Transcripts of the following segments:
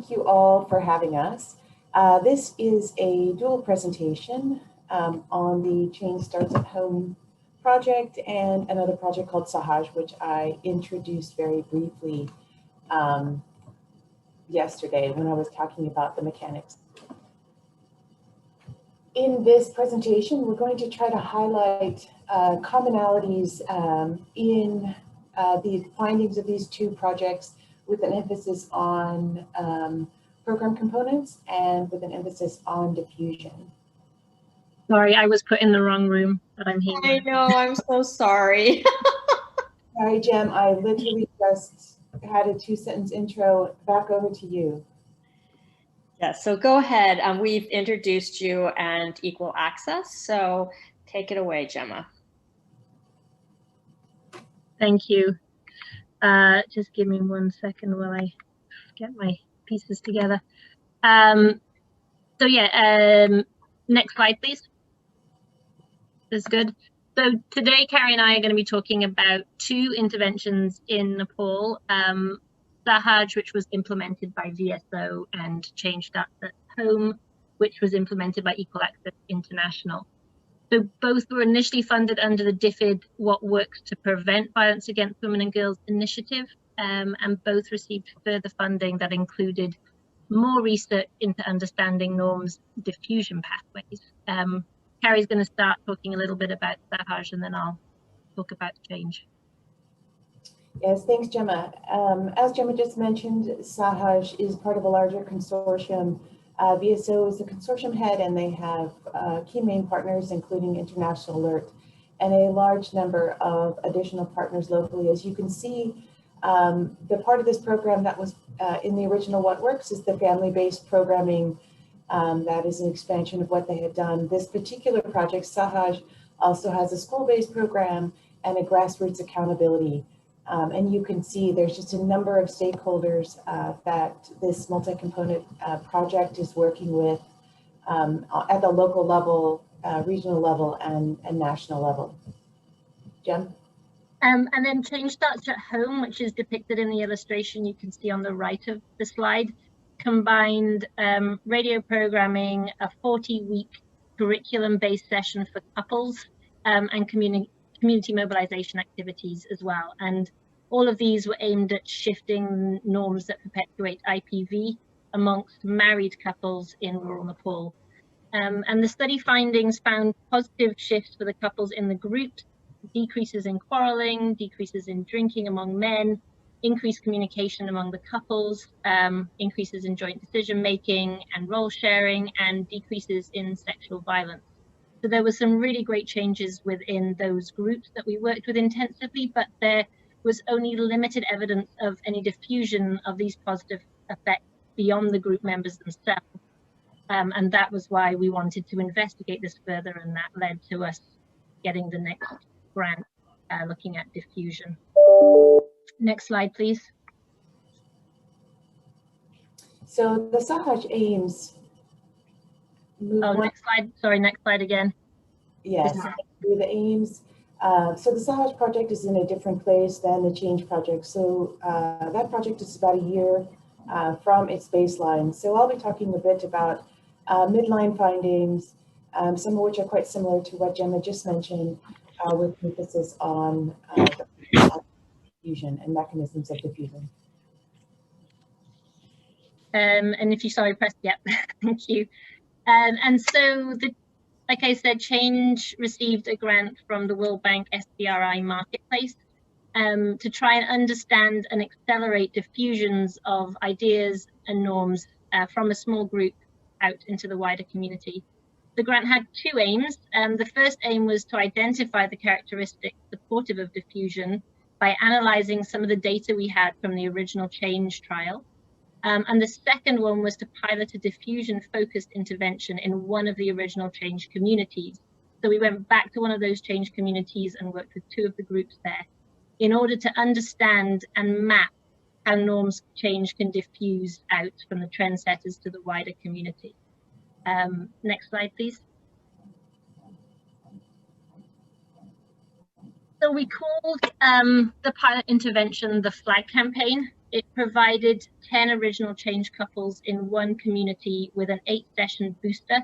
thank you all for having us. This is a dual presentation on the Change Starts at Home project and another project called Sahaj, which I introduced very briefly yesterday when I was talking about the mechanics. In this presentation, we're going to try to highlight commonalities in the findings of these two projects with an emphasis on program components and with an emphasis on diffusion. Sorry, I was put in the wrong room, but I'm here. I know, I'm so sorry. Sorry, Gem, I literally just had a 2-sentence intro. Back over to you. Yeah, so go ahead. We've introduced you and equal access, so take it away, Gemma. Thank you. Just give me 1 second while I get my pieces together. So yeah, next slide, please. That's good. So today, Cari and I are going to be talking about 2 interventions in Nepal. Sahaj, which was implemented by VSO, and Change Starts at Home, which was implemented by Equal Access International. So both were initially funded under the DFID What Works to Prevent Violence Against Women and Girls initiative, and both received further funding that included more research into understanding norms diffusion pathways. Cari's going to start talking a little bit about Sahaj, and then I'll talk about change. Yes, thanks, Gemma. As Gemma just mentioned, Sahaj is part of a larger consortium. VSO is the consortium head, and they have key main partners, including International Alert, and a large number of additional partners locally. As you can see, the part of this program that was in the original What Works is the family-based programming. That is an expansion of what they had done. This particular project, Sahaj, also has a school-based program and a grassroots accountability. And you can see there's just a number of stakeholders that this multi-component project is working with at the local level, regional level, and national level. Jem? And then Change Starts at Home, which is depicted in the illustration you can see on the right of the slide, combined radio programming, a 40-week curriculum-based session for couples, and community mobilization activities as well. And all of these were aimed at shifting norms that perpetuate IPV amongst married couples in rural Nepal. And the study findings found positive shifts for the couples in the groups, decreases in quarreling, decreases in drinking among men, increased communication among the couples, increases in joint decision making and role sharing, and decreases in sexual violence. So there were some really great changes within those groups that we worked with intensively, but there was only limited evidence of any diffusion of these positive effects beyond the group members themselves. And that was why we wanted to investigate this further, and that led to us getting the next grant looking at diffusion. Next slide, please. So the Sahaj aims. Next slide. Sorry, next slide again. Yes, the aims. So the Sahaj project is in a different place than the Change project. So that project is about a year from its baseline. So I'll be talking a bit about midline findings, some of which are quite similar to what Gemma just mentioned, with emphasis on diffusion and mechanisms of diffusion. And if you saw, press yep, thank you. And so, like I said, Change received a grant from the World Bank SBRI Marketplace to try and understand and accelerate diffusions of ideas and norms from a small group out into the wider community. The grant had 2 aims. The first aim was to identify the characteristics supportive of diffusion by analysing some of the data we had from the original Change trial. And the second one was to pilot a diffusion-focused intervention in one of the original Change communities. So we went back to one of those Change communities and worked with 2 of the groups there in order to understand and map how norms change can diffuse out from the trendsetters to the wider community. Next slide, please. So we called the pilot intervention the FLAG campaign, it provided 10 original change couples in one community with an 8-session booster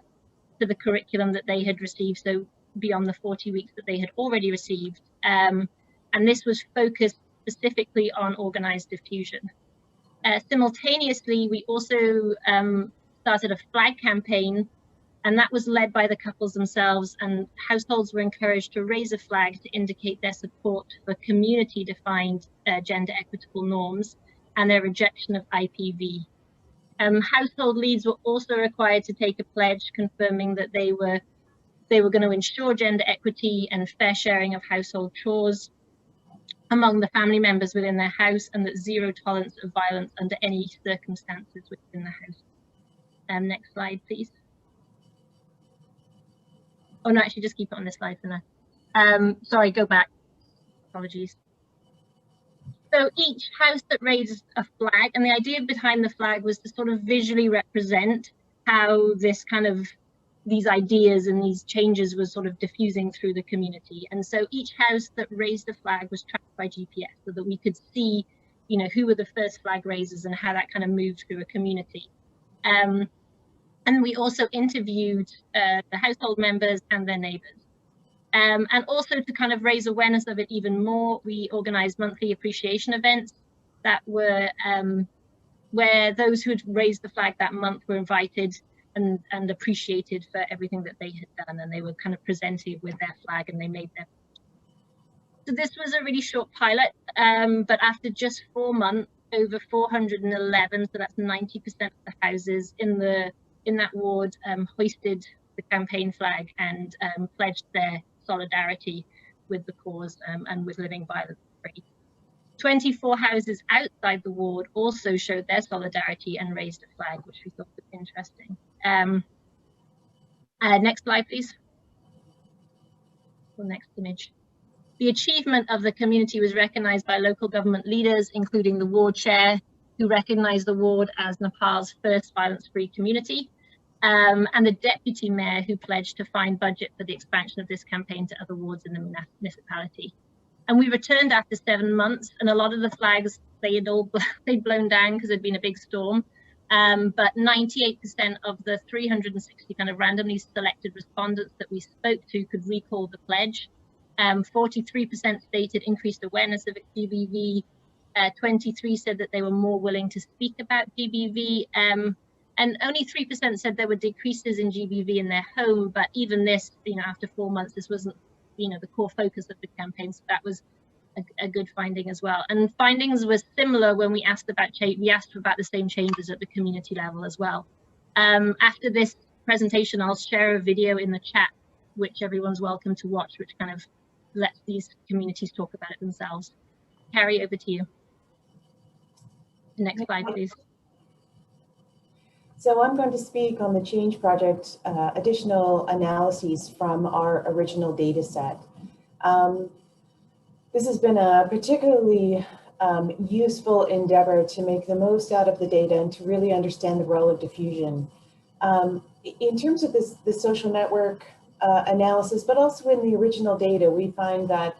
to the curriculum that they had received, so beyond the 40 weeks that they had already received. And this was focused specifically on organized diffusion. Simultaneously, we also started a flag campaign, and that was led by the couples themselves, and households were encouraged to raise a flag to indicate their support for community-defined gender equitable norms and their rejection of IPV. Household leads were also required to take a pledge confirming that they were going to ensure gender equity and fair sharing of household chores among the family members within their house, and that zero tolerance of violence under any circumstances within the house. Next slide, please. Oh no, actually just keep it on this slide for now. Sorry, go back. Apologies. So each house that raised a flag, and the idea behind the flag was to sort of visually represent how this kind of, these ideas and these changes was sort of diffusing through the community. And so each house that raised a flag was tracked by GPS so that we could see, you know, who were the first flag raisers and how that kind of moved through a community. And we also interviewed the household members and their neighbors. And also to kind of raise awareness of it even more, we organized monthly appreciation events that were where those who had raised the flag that month were invited and appreciated for everything that they had done, and they were kind of presented with their flag and they made their. So this was a really short pilot, but after just 4 months, over 411, so that's 90% of the houses in that ward hoisted the campaign flag and pledged their solidarity with the cause and with living violence-free. 24 houses outside the ward also showed their solidarity and raised a flag, which we thought was interesting. Next slide, please. Or next image. The achievement of the community was recognized by local government leaders, including the ward chair, who recognized the ward as Nepal's first violence-free community, and the deputy mayor, who pledged to find budget for the expansion of this campaign to other wards in the municipality. And we returned after 7 months, and a lot of the flags, they'd blown down because there'd been a big storm. But 98% of the 360 kind of randomly selected respondents that we spoke to could recall the pledge. 43% stated increased awareness of GBV. 23 said that they were more willing to speak about GBV. And only 3% said there were decreases in GBV in their home. But even this, you know, after 4 months, this wasn't, you know, the core focus of the campaign. So that was a good finding as well. And findings were similar when we asked about the same changes at the community level as well. After this presentation, I'll share a video in the chat, which everyone's welcome to watch, which kind of lets these communities talk about it themselves. Cari, over to you. Next slide, please. So I'm going to speak on the Change Project additional analyses from our original data set. This has been a particularly useful endeavor to make the most out of the data and to really understand the role of diffusion. In terms of the social network analysis, but also in the original data, we find that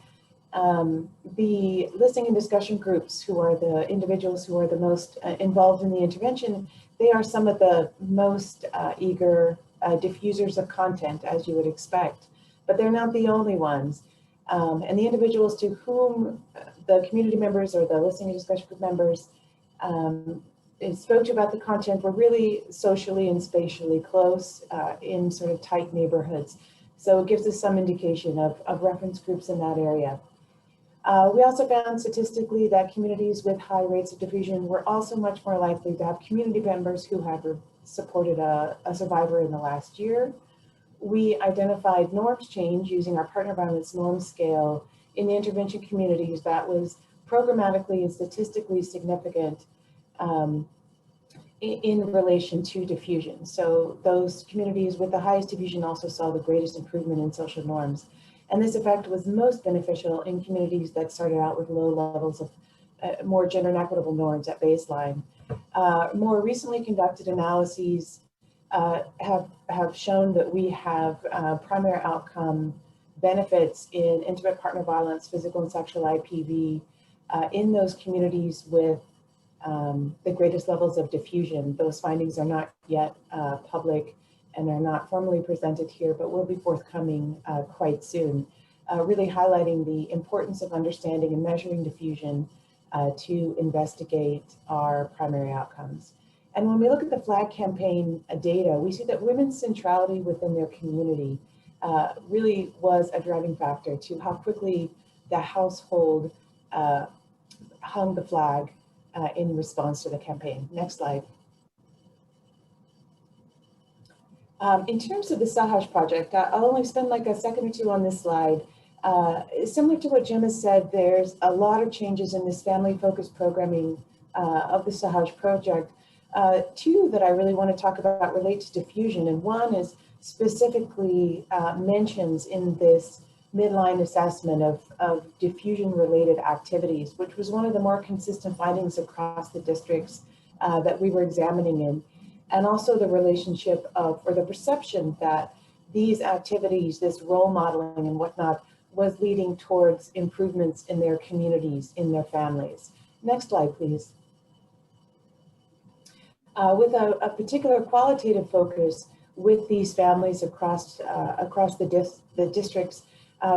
the listening and discussion groups, who are the individuals who are the most involved in the intervention, they are some of the most eager diffusers of content, as you would expect, but they're not the only ones. And the individuals to whom the community members or the listening and discussion group members spoke to about the content were really socially and spatially close in sort of tight neighborhoods. So it gives us some indication of reference groups in that area. We also found statistically that communities with high rates of diffusion were also much more likely to have community members who have supported a survivor in the last year. We identified norms change using our partner violence norm scale in the intervention communities that was programmatically and statistically significant in relation to diffusion. So those communities with the highest diffusion also saw the greatest improvement in social norms. And this effect was most beneficial in communities that started out with low levels of more gender and equitable norms at baseline. More recently conducted analyses have shown that we have primary outcome benefits in intimate partner violence, physical and sexual IPV in those communities with the greatest levels of diffusion. Those findings are not yet public and are not formally presented here, but will be forthcoming quite soon, really highlighting the importance of understanding and measuring diffusion to investigate our primary outcomes. And when we look at the FLAG campaign data, we see that women's centrality within their community really was a driving factor to how quickly the household hung the flag in response to the campaign. Next slide. In terms of the Sahaj Project, I'll only spend like a second or two on this slide. Similar to what Gemma said, there's a lot of changes in this family-focused programming of the Sahaj Project. Two that I really want to talk about relate to diffusion, and one is specifically mentions in this midline assessment of diffusion-related activities, which was one of the more consistent findings across the districts that we were examining in, and also the relationship of, or the perception that these activities, this role modeling and whatnot, was leading towards improvements in their communities, in their families. Next slide, please. With a particular qualitative focus with these families across the districts,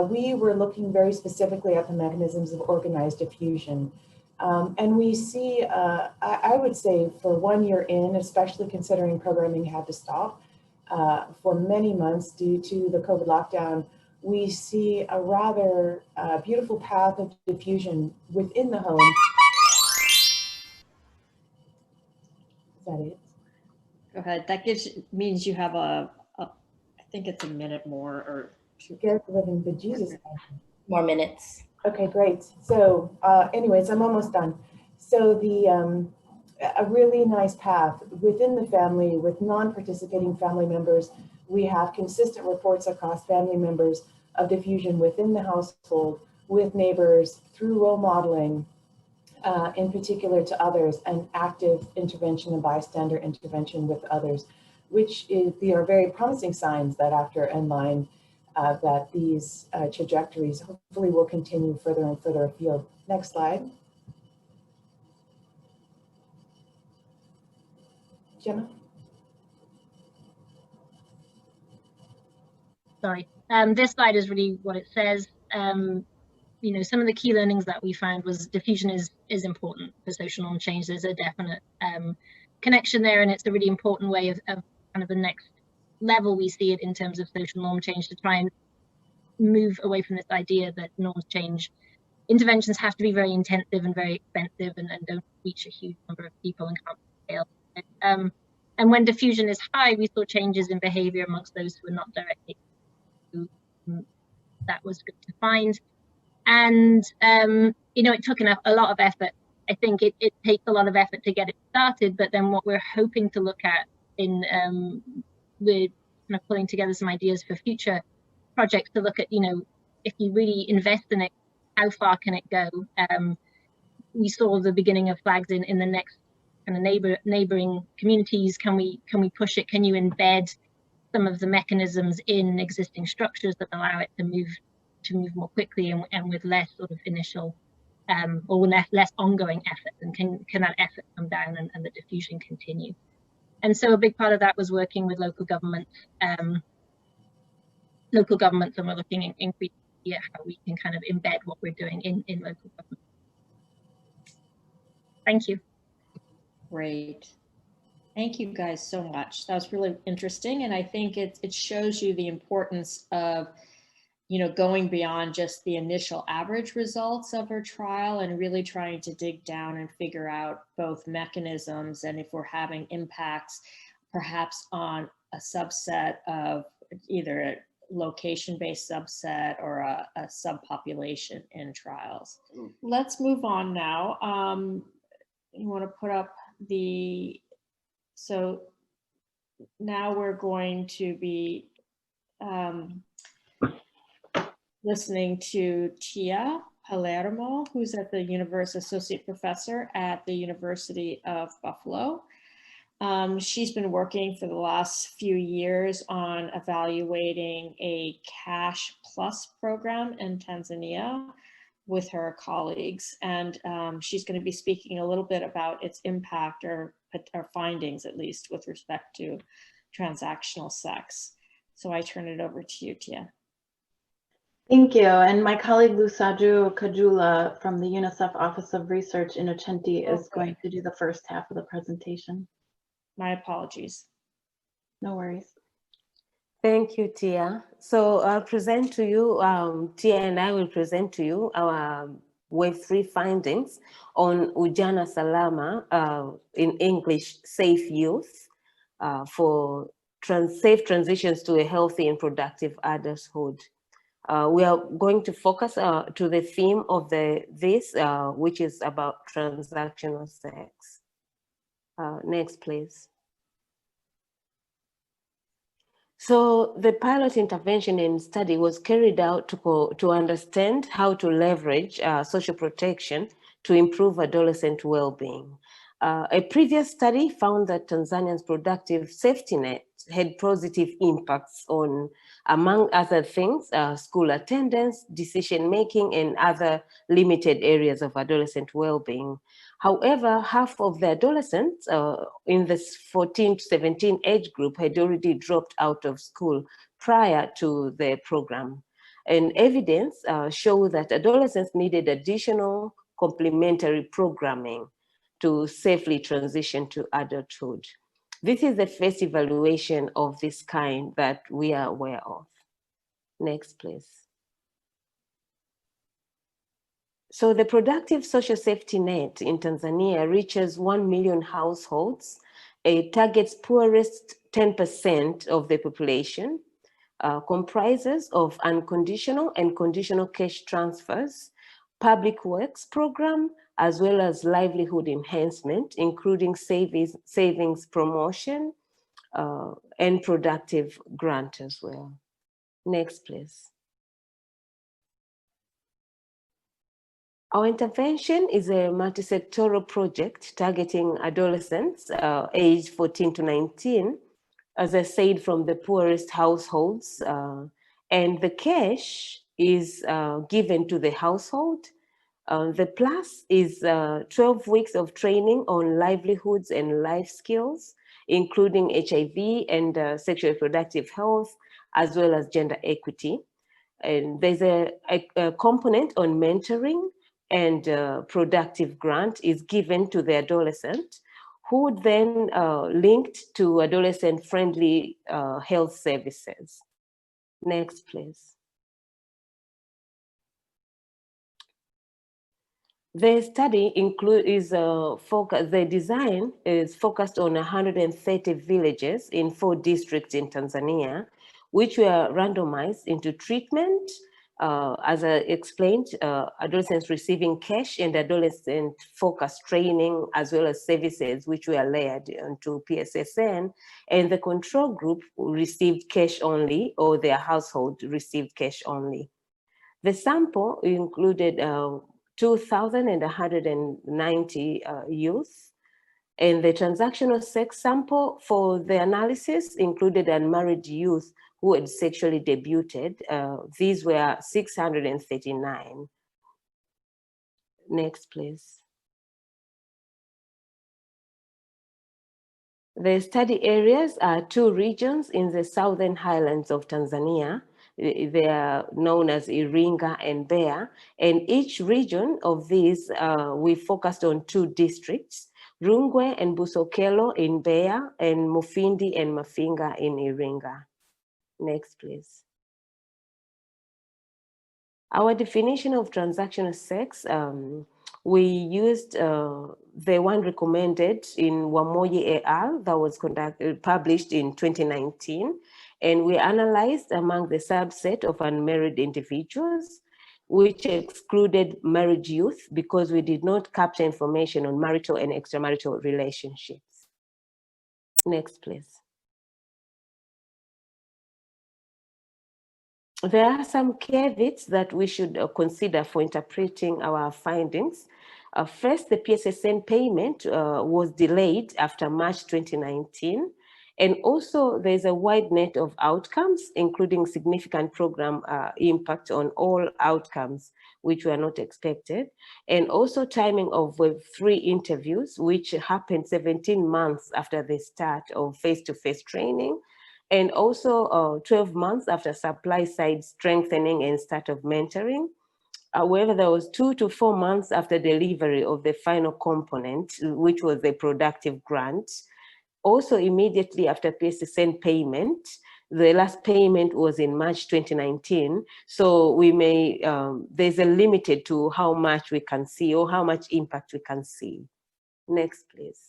we were looking very specifically at the mechanisms of organized diffusion. And we see, I would say for 1 year in, especially considering programming had to stop for many months due to the COVID lockdown, we see a rather beautiful path of diffusion within the home. Is that it? Go ahead. That means you have I think it's a minute more or two. Scared of living, but Jesus. More minutes. Okay, great. So anyways, I'm almost done. So a really nice path within the family with non-participating family members. We have consistent reports across family members of diffusion within the household, with neighbors, through role modeling, in particular to others, and active intervention and bystander intervention with others, which are very promising signs that after Endline, that these trajectories hopefully will continue further and further afield. Next slide. Gemma? Sorry. This slide is really what it says. You know, some of the key learnings that we found was diffusion is important for social norm change. There's a definite connection there, and it's a really important way of kind of the next level we see it in terms of social norm change, to try and move away from this idea that norms change. Interventions have to be very intensive and very expensive and don't reach a huge number of people and can't scale. And when diffusion is high, we saw changes in behavior amongst those who were not directly. That was good to find. And, you know, it took a lot of effort. I think it takes a lot of effort to get it started, but then what we're hoping to look at we're kind of pulling together some ideas for future projects to look at, you know, if you really invest in it, how far can it go? We saw the beginning of flags in the next kind of neighboring communities. Can we push it? Can you embed some of the mechanisms in existing structures that allow it to move more quickly and with less sort of initial or less ongoing effort? And can that effort come down and the diffusion continue? And so a big part of that was working with local governments. And we're looking increasingly at how we can kind of embed what we're doing in local government. Thank you. Great. Thank you guys so much. That was really interesting. And I think it shows you the importance of, you know, going beyond just the initial average results of our trial and really trying to dig down and figure out both mechanisms and if we're having impacts perhaps on a subset of either a location-based subset or a subpopulation in trials. Let's move on now. You want to put up so now we're going to be listening to Tia Palermo, who's at the associate professor at the University of Buffalo. She's been working for the last few years on evaluating a cash plus program in Tanzania with her colleagues, and she's going to be speaking a little bit about its impact or findings, at least with respect to transactional sex. So I turn it over to you, Tia. Thank you. And my colleague Lusajo Kajula from the UNICEF Office of Research in Ochenti is going to do the first half of the presentation. My apologies. No worries. Thank you, Tia. So I'll present to you, Tia and I will present to you our Wave 3 findings on Ujana Salama, in English, safe youth, for safe transitions to a healthy and productive adulthood. We are going to focus to the theme of this, which is about transactional sex. Next, please. So the pilot intervention and study was carried out to understand how to leverage social protection to improve adolescent well-being. A previous study found that Tanzania's productive safety net had positive impacts on, among other things, school attendance, decision-making, and other limited areas of adolescent well-being. However, half of the adolescents in this 14 to 17 age group had already dropped out of school prior to the program. And evidence show that adolescents needed additional complementary programming to safely transition to adulthood. This is the first evaluation of this kind that we are aware of. Next, please. So the productive social safety net in Tanzania reaches 1 million households. It targets poorest 10% of the population, comprises of unconditional and conditional cash transfers, public works program, as well as livelihood enhancement, including savings promotion and productive grant as well. Next, please. Our intervention is a multi-sectoral project targeting adolescents aged 14 to 19, as I said, from the poorest households, and the cash is given to the household. The plus is 12 weeks of training on livelihoods and life skills, including HIV and sexual reproductive health, as well as gender equity. And there's a component on mentoring, and productive grant is given to the adolescent, who then linked to adolescent-friendly health services. Next, please. The study the design is focused on 130 villages in 4 districts in Tanzania, which were randomized into treatment, as I explained, adolescents receiving cash and adolescent-focused training, as well as services which were layered onto PSSN, and the control group received cash only, or their household received cash only. The sample included 2,190 youth, and the transactional sex sample for the analysis included unmarried youth who had sexually debuted. These were 639. Next, please. The study areas are 2 regions in the southern highlands of Tanzania. They are known as Iringa and Mbeya, and each region of these, we focused on 2 districts, Rungwe and Busokelo in Mbeya, and Mufindi and Mafinga in Iringa. Next, please. Our definition of transactional sex, we used the one recommended in Wamoyi et al. That was published in 2019. And we analyzed among the subset of unmarried individuals, which excluded married youth because we did not capture information on marital and extramarital relationships. Next, please. There are some caveats that we should consider for interpreting our findings. First, the PSSN payment was delayed after March 2019, And also there's a wide net of outcomes, including significant program impact on all outcomes, which were not expected. And also timing of Wave 3 interviews, which happened 17 months after the start of face-to-face training. And also 12 months after supply side strengthening and start of mentoring. However, there was 2 to 4 months after delivery of the final component, which was the productive grant. Also immediately after PSSN payment, the last payment was in March 2019. So we may, there's a limited to how much we can see or how much impact we can see. Next, please.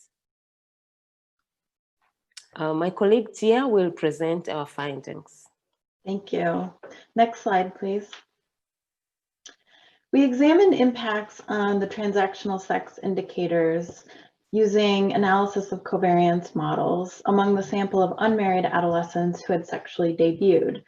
My colleague Tia will present our findings. Thank you. Next slide, please. We examined impacts on the transactional sex indicators using analysis of covariance models among the sample of unmarried adolescents who had sexually debuted.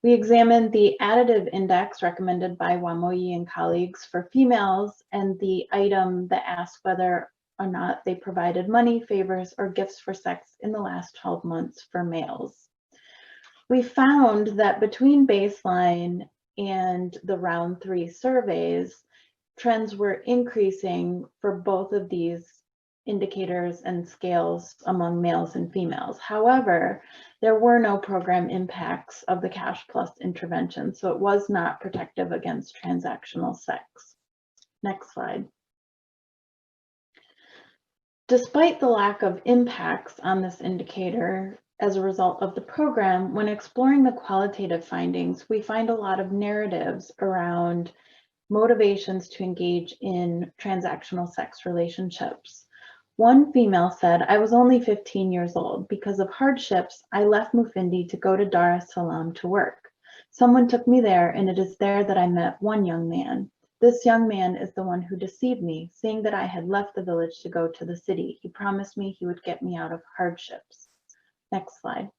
We examined the additive index recommended by Wamoyi and colleagues for females and the item that asked whether or not they provided money, favors, or gifts for sex in the last 12 months for males. We found that between baseline and the round 3 surveys, trends were increasing for both of these indicators and scales among males and females. However, there were no program impacts of the Cash Plus intervention, so it was not protective against transactional sex. Next slide. Despite the lack of impacts on this indicator as a result of the program, when exploring the qualitative findings, we find a lot of narratives around motivations to engage in transactional sex relationships. One female said, "I was only 15 years old. Because of hardships, I left Mufindi to go to Dar es Salaam to work. Someone took me there, and it is there that I met one young man. This young man is the one who deceived me, saying that I had left the village to go to the city. He promised me he would get me out of hardships." Next slide.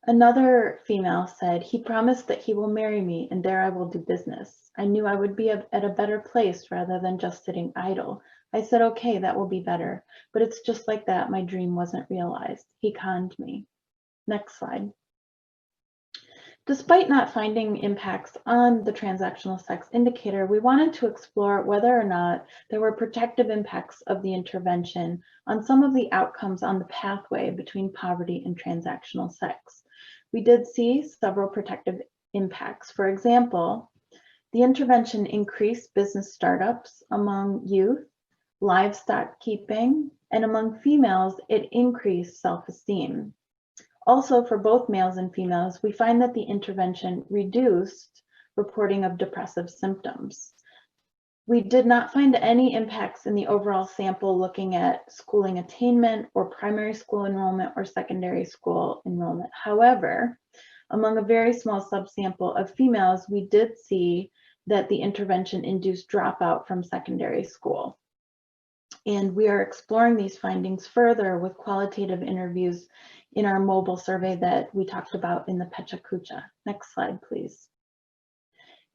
Another female said, "He promised that he will marry me and there I will do business. I knew I would be at a better place rather than just sitting idle. I said, okay, that will be better. But it's just like that, my dream wasn't realized. He conned me." Next slide. Despite not finding impacts on the transactional sex indicator, we wanted to explore whether or not there were protective impacts of the intervention on some of the outcomes on the pathway between poverty and transactional sex. We did see several protective impacts. For example, the intervention increased business startups among youth, livestock keeping, and among females, it increased self-esteem. Also, for both males and females, we find that the intervention reduced reporting of depressive symptoms. We did not find any impacts in the overall sample looking at schooling attainment or primary school enrollment or secondary school enrollment. However, among a very small subsample of females, we did see that the intervention induced dropout from secondary school. And we are exploring these findings further with qualitative interviews in our mobile survey that we talked about in the Pecha Kucha. Next slide, please.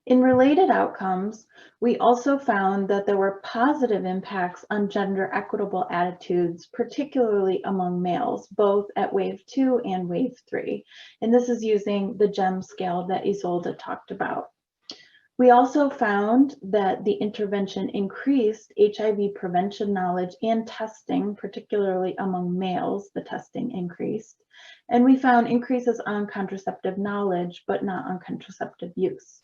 In related outcomes, we also found that there were positive impacts on gender equitable attitudes, particularly among males, both at Wave 2 and Wave 3. And this is using the GEM scale that Isolde talked about. We also found that the intervention increased HIV prevention knowledge and testing, particularly among males, the testing increased. And we found increases on contraceptive knowledge, but not on contraceptive use.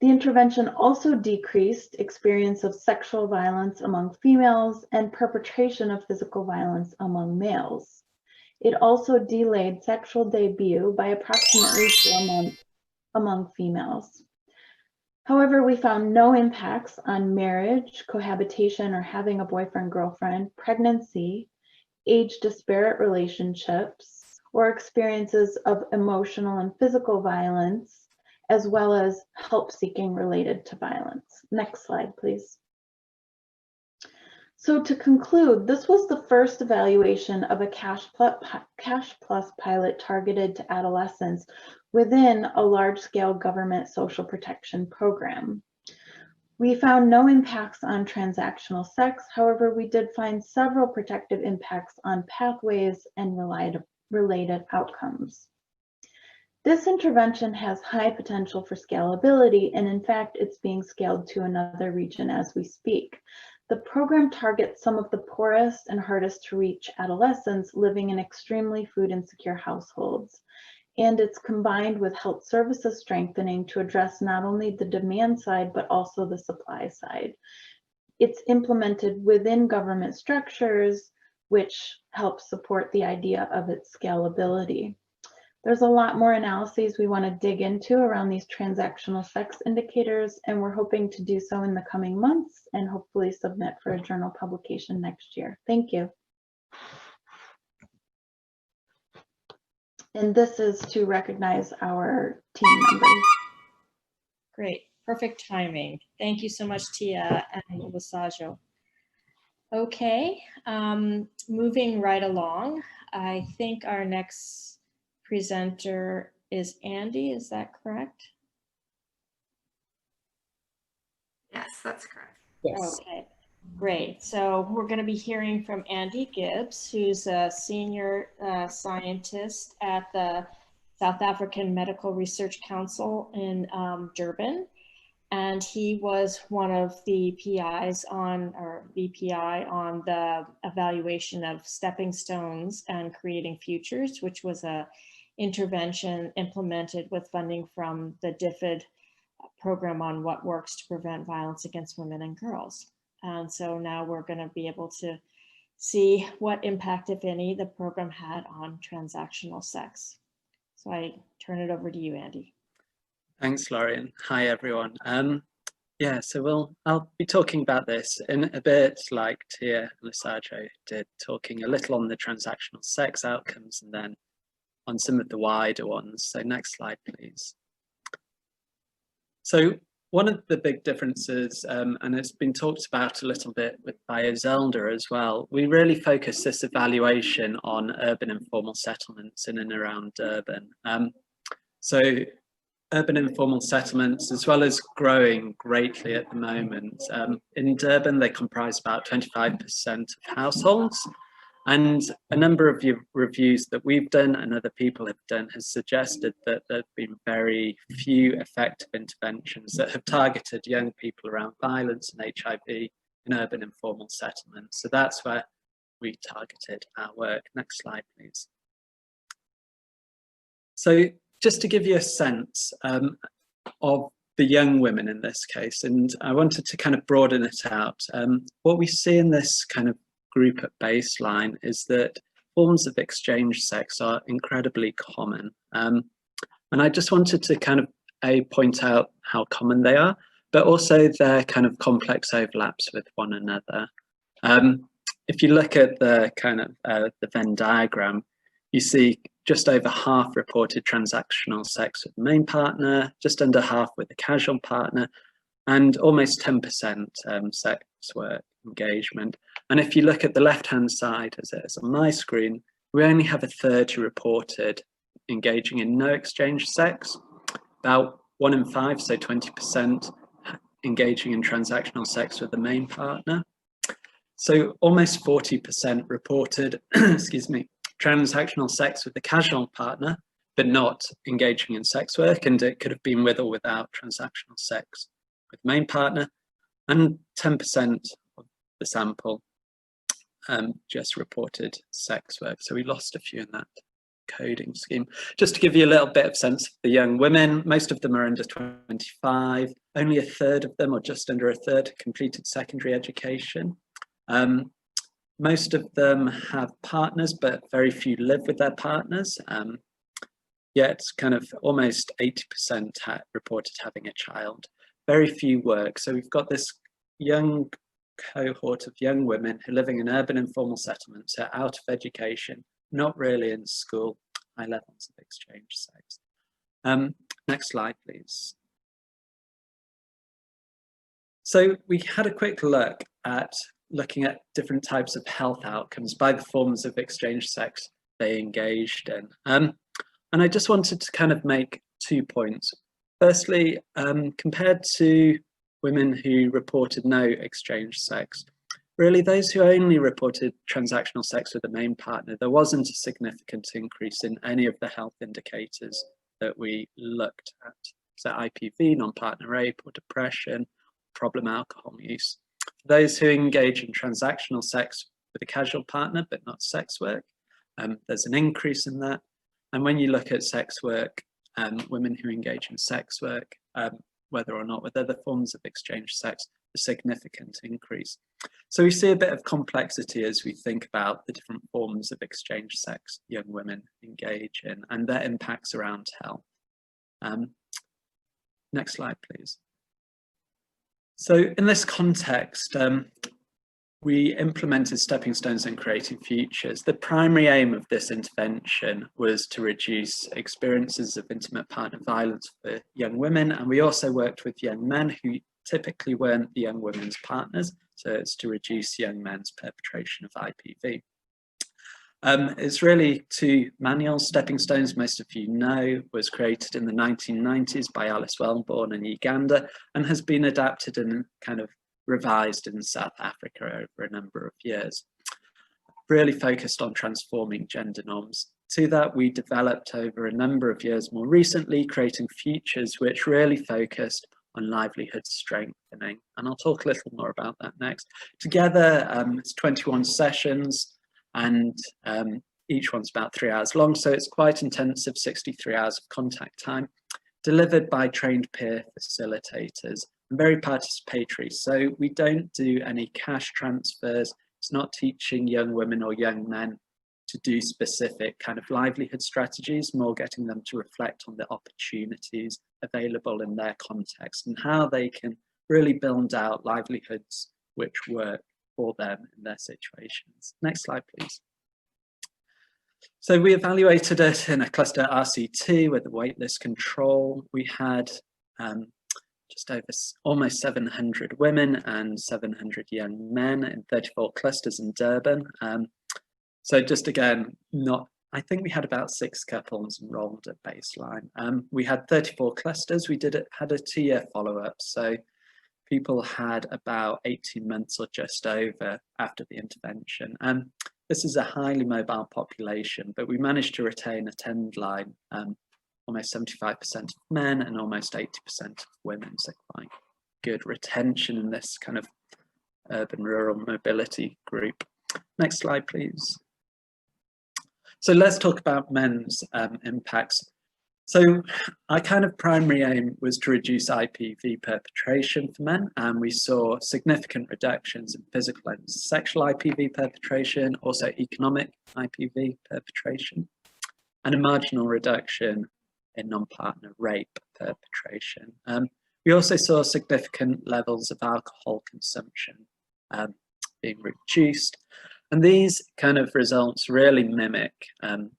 The intervention also decreased experience of sexual violence among females and perpetration of physical violence among males. It also delayed sexual debut by approximately 4 months among females. However, we found no impacts on marriage, cohabitation, or having a boyfriend-girlfriend, pregnancy, age-disparate relationships, or experiences of emotional and physical violence, as well as help-seeking related to violence. Next slide, please. So to conclude, this was the first evaluation of a Cash Plus pilot targeted to adolescents within a large-scale government social protection program. We found no impacts on transactional sex. However, we did find several protective impacts on pathways and related outcomes. This intervention has high potential for scalability, and in fact, it's being scaled to another region as we speak. The program targets some of the poorest and hardest to reach adolescents living in extremely food insecure households. And it's combined with health services strengthening to address not only the demand side, but also the supply side. It's implemented within government structures, which helps support the idea of its scalability. There's a lot more analyses we want to dig into around these transactional sex indicators, and we're hoping to do so in the coming months and hopefully submit for a journal publication next year. Thank you. And this is to recognize our team members. Great, perfect timing. Thank you so much, Tia and Lusajo. Okay, moving right along. I think our next presenter is Andy, is that correct? Yes, that's correct. Yes. Okay, great. So we're going to be hearing from Andy Gibbs, who's a senior scientist at the South African Medical Research Council in Durban. And he was one of the PIs on, or VPI on the evaluation of stepping stones and creating futures, which was a intervention implemented with funding from the DFID program on what works to prevent violence against women and girls. And so now we're going to be able to see what impact, if any, the program had on transactional sex. So I turn it over to you, Andy. Thanks, Lauren. Hi, everyone. Yeah, so I'll be talking about this in a bit like Tia and Lusajo did, talking a little on the transactional sex outcomes and then on some of the wider ones. So next slide, please. So one of the big differences, and it's been talked about a little bit by Isolde as well, we really focus this evaluation on urban informal settlements in and around Durban. So urban informal settlements, as well as growing greatly at the moment. In Durban, they comprise about 25% of households. And a number of reviews that we've done and other people have done has suggested that there have been very few effective interventions that have targeted young people around violence and HIV in urban informal settlements. So that's where we targeted our work. Next slide, please. So just to give you a sense of the young women in this case, and I wanted to kind of broaden it out. What we see in this kind of group at baseline is that forms of exchange sex are incredibly common. And I just wanted to kind of point out how common they are, but also their kind of complex overlaps with one another. If you look at the kind of the Venn diagram, you see just over half reported transactional sex with the main partner, just under half with a casual partner, and almost 10% sex work engagement. And if you look at the left-hand side, as it is on my screen, we only have a third who reported engaging in no exchange sex, about 1 in 5, so 20%, engaging in transactional sex with the main partner. So almost 40% reported, excuse me, transactional sex with the casual partner, but not engaging in sex work, and it could have been with or without transactional sex with the main partner, and 10% of the sample just reported sex work. So we lost a few in that coding scheme. Just to give you a little bit of sense of the young women, most of them are under 25, only a third of them, or just under a third, completed secondary education. Most of them have partners, but very few live with their partners. Yet kind of almost 80% reported having a child. Very few work. So we've got this young cohort of young women who are living in urban informal settlements, are out of education, not really in school, high levels of exchange sex. Next slide, please. So we had a quick look at looking at different types of health outcomes by the forms of exchange sex they engaged in. And I just wanted to kind of make 2 points. Firstly, compared to women who reported no exchange sex. Really, those who only reported transactional sex with the main partner, there wasn't a significant increase in any of the health indicators that we looked at. So IPV, non-partner rape, or depression, problem alcohol use. For those who engage in transactional sex with a casual partner, but not sex work, there's an increase in that. And when you look at sex work, women who engage in sex work, whether or not with other forms of exchange sex, a significant increase. So we see a bit of complexity as we think about the different forms of exchange sex young women engage in and their impacts around health. Next slide, please. So in this context, we implemented stepping stones and creating futures. The primary aim of this intervention was to reduce experiences of intimate partner violence for young women, and we also worked with young men who typically weren't the young women's partners, so it's to reduce young men's perpetration of IPV. It's really two manuals. Stepping Stones, most of you know, was created in the 1990s by Alice Wellborn in Uganda and has been adapted and kind of revised in South Africa over a number of years. Really focused on transforming gender norms. To that, we developed over a number of years more recently, creating futures which really focused on livelihood strengthening. And I'll talk a little more about that next. Together, it's 21 sessions and each one's about 3 hours long. So it's quite intensive, 63 hours of contact time, delivered by trained peer facilitators and very participatory. So we don't do any cash transfers. It's not teaching young women or young men to do specific kind of livelihood strategies, more getting them to reflect on the opportunities available in their context and how they can really build out livelihoods which work for them in their situations. Next slide, please. So we evaluated it in a cluster RC2 with the waitlist control. We had just over almost 700 women and 700 young men in 34 clusters in Durban. So just again, I think we had about 6 couples enrolled at baseline. We had 34 clusters. We had a 2-year follow-up. So people had about 18 months or just over after the intervention. This is a highly mobile population, but we managed to retain a trend line, almost 75% of men and almost 80% of women. So quite good retention in this kind of urban rural mobility group. Next slide, please. So let's talk about men's impacts. So our kind of primary aim was to reduce IPV perpetration for men, and we saw significant reductions in physical and sexual IPV perpetration, also economic IPV perpetration, and a marginal reduction in non-partner rape perpetration. We also saw significant levels of alcohol consumption being reduced. And these kind of results really mimic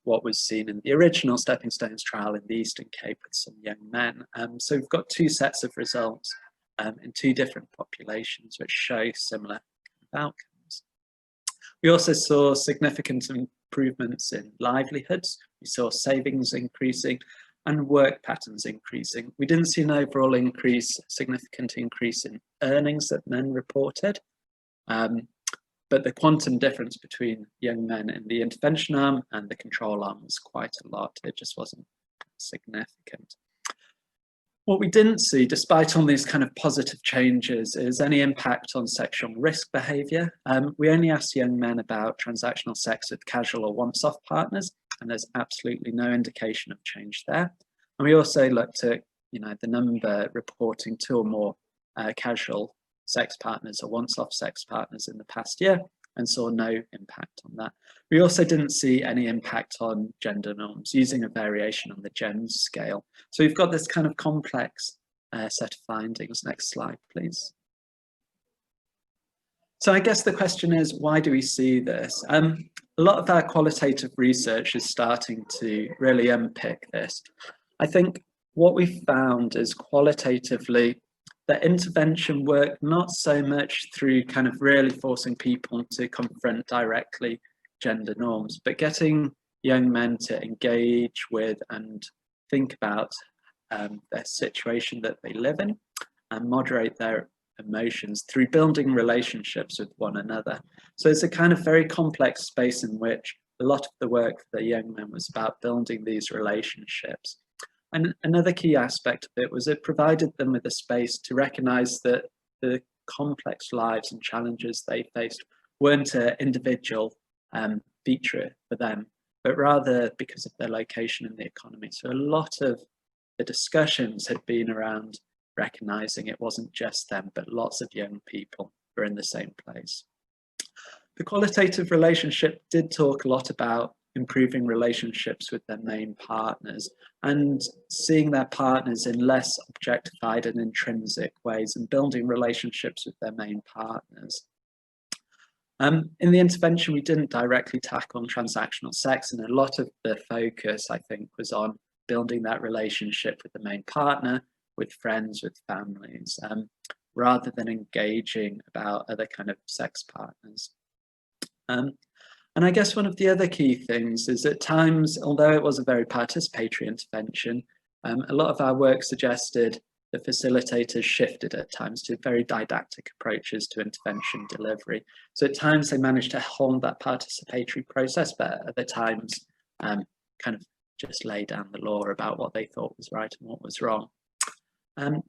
what was seen in the original Stepping Stones trial in the Eastern Cape with some young men. So we've got 2 sets of results in 2 different populations which show similar outcomes. We also saw significant improvements in livelihoods. We saw savings increasing and work patterns increasing. We didn't see an overall significant increase in earnings that men reported. But the quantum difference between young men in the intervention arm and the control arm was quite a lot. It just wasn't significant. What we didn't see, despite all these kind of positive changes, is any impact on sexual risk behaviour. We only asked young men about transactional sex with casual or once-off partners, and there's absolutely no indication of change there. And we also looked at, the number reporting 2 or more casual sex partners or once-off sex partners in the past year and saw no impact on that. We also didn't see any impact on gender norms using a variation on the GEMS scale. So we've got this kind of complex set of findings. Next slide, please. So I guess the question is, why do we see this? A lot of our qualitative research is starting to really unpick this. I think what we found is qualitatively that intervention worked not so much through kind of really forcing people to confront directly gender norms, but getting young men to engage with and think about their situation that they live in and moderate their emotions through building relationships with one another. So it's a kind of very complex space in which a lot of the work for the young men was about building these relationships. And another key aspect of it was it provided them with a space to recognize that the complex lives and challenges they faced weren't an individual feature for them, but rather because of their location in the economy. So a lot of the discussions had been around recognizing it wasn't just them, but lots of young people were in the same place. The qualitative relationship did talk a lot about improving relationships with their main partners and seeing their partners in less objectified and intrinsic ways and building relationships with their main partners. In the intervention, we didn't directly tackle on transactional sex, and a lot of the focus, I think, was on building that relationship with the main partner, with friends, with families, rather than engaging about other kind of sex partners. And I guess one of the other key things is at times, although it was a very participatory intervention, a lot of our work suggested the facilitators shifted at times to very didactic approaches to intervention delivery. So at times they managed to hold that participatory process, but at other times kind of just lay down the law about what they thought was right and what was wrong.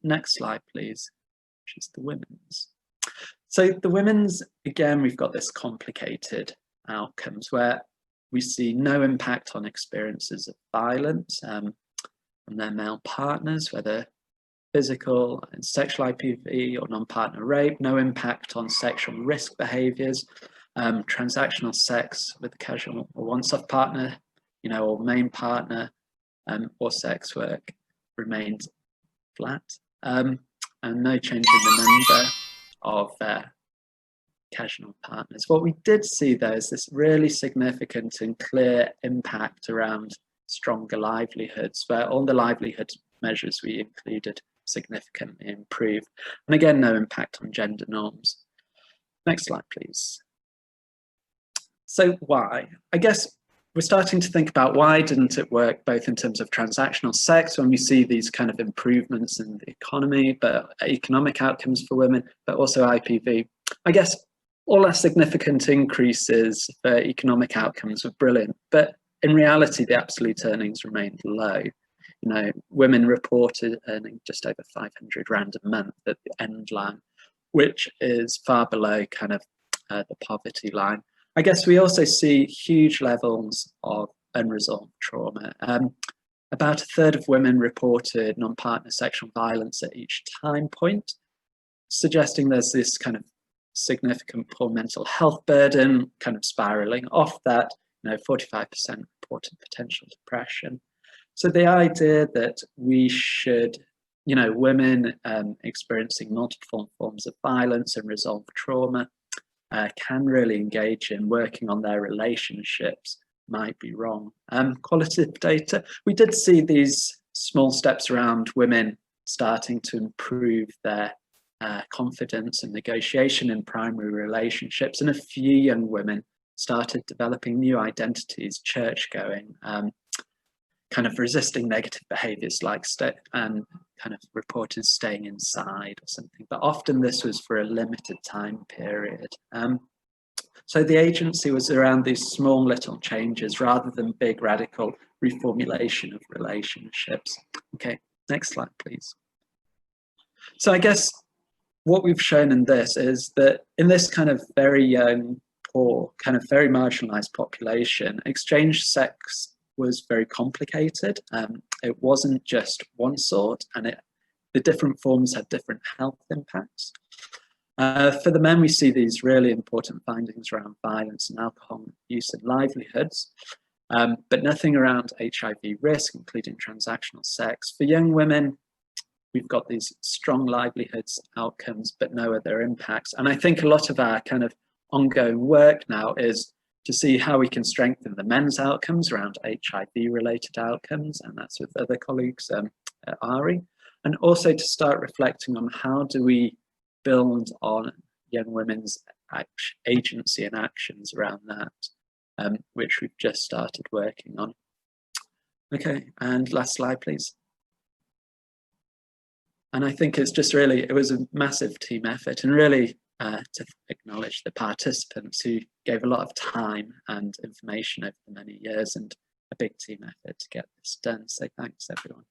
Next slide, please, which is the women's. So the women's, again, we've got this complicated outcomes where we see no impact on experiences of violence from their male partners, whether physical and sexual IPV or non-partner rape, no impact on sexual risk behaviours, transactional sex with a casual or once-off partner, or main partner, or sex work remained flat, and no change in the number of casual partners. What we did see though is this really significant and clear impact around stronger livelihoods, where all the livelihood measures we included significantly improved. And again, no impact on gender norms. Next slide, please. So why? I guess we're starting to think about why didn't it work both in terms of transactional sex when we see these kind of improvements in the economy, but economic outcomes for women, but also IPV. I guess all our significant increases for economic outcomes were brilliant, but in reality, the absolute earnings remained low. Women reported earning just over 500 Rand a month at the end line, which is far below kind of the poverty line. I guess we also see huge levels of unresolved trauma. About a third of women reported non-partner sexual violence at each time point, suggesting there's this kind of significant poor mental health burden kind of spiraling off that. 45% reported potential depression. So the idea that we should, women experiencing multiple forms of violence and resolved trauma can really engage in working on their relationships might be wrong. Qualitative data, we did see these small steps around women starting to improve their confidence and negotiation in primary relationships, and a few young women started developing new identities, church going, kind of resisting negative behaviors like kind of reported staying inside or something, but often this was for a limited time period. So the agency was around these small little changes rather than big radical reformulation of relationships. Okay, next slide, please. So I guess what we've shown in this is that in this kind of very young, poor, kind of very marginalized population, exchange sex was very complicated. It wasn't just one sort, and the different forms had different health impacts. For the men, we see these really important findings around violence and alcohol use and livelihoods, but nothing around HIV risk, including transactional sex. For young women, we've got these strong livelihoods outcomes, but no other impacts. And I think a lot of our kind of ongoing work now is to see how we can strengthen the men's outcomes around HIV-related outcomes, and that's with other colleagues at Cari, and also to start reflecting on how do we build on young women's agency and actions around that, which we've just started working on. Okay, and last slide, please. And I think it's just really, it was a massive team effort, and really to acknowledge the participants who gave a lot of time and information over the many years, and a big team effort to get this done. So thanks everyone.